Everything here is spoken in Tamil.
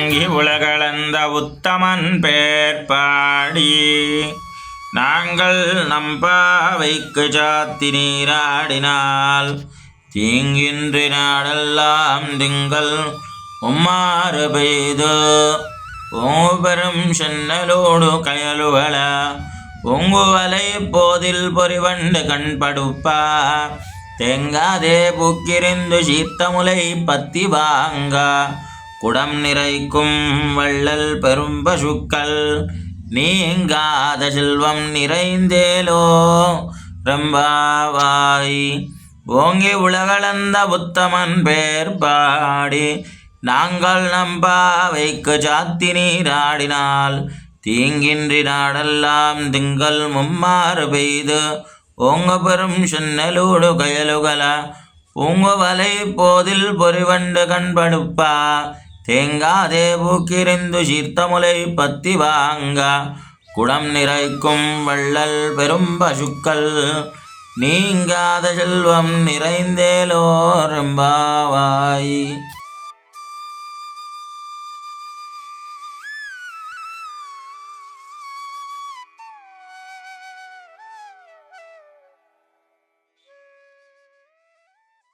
ஓங்கி உலகளந்த உத்தமன் பேர் பாடி நாங்கள் நம்பாவைக்கு சாத்தி நீராடினால் தீங்கின்றி நாடெல்லாம் திங்கள் உம்மாறு பெய்து ஓம்பெரும் சென்னலோடு கயலுகள ஒங்குவலை போதில் பொறிவண்டு கண்படுப்பா தேங்காதே புக்கிரிந்து சீத்தமுலை பத்தி வாங்க குடம் நிறைக்கும் வள்ளல் பெரும் பசுக்கள் நீங்காத செல்வம் நிறைந்தேலோ ரம்பாவாய். ஓங்கி உலகளந்த உத்தமன் பேர் பாடி நாங்கள் நம்பாவைக்கு சாத்தி நீராடினால் தீங்கின்றி நாடெல்லாம் திங்கள் மும்மாறு பெய்து ஓங்க பெரும் சென்னலோடு கயலுகள பூங்குவலை போதில் பொறிவண்டு கண்படுப்பா தேங்காதே பூக்கிரிந்து சீர்த்தமுலை பத்தி வாங்க குடம் நிறைக்கும் வள்ளல் பெரும் பசுக்கள் நீங்காத செல்வம் நிறைந்தேலோ ரம்பாவாய்.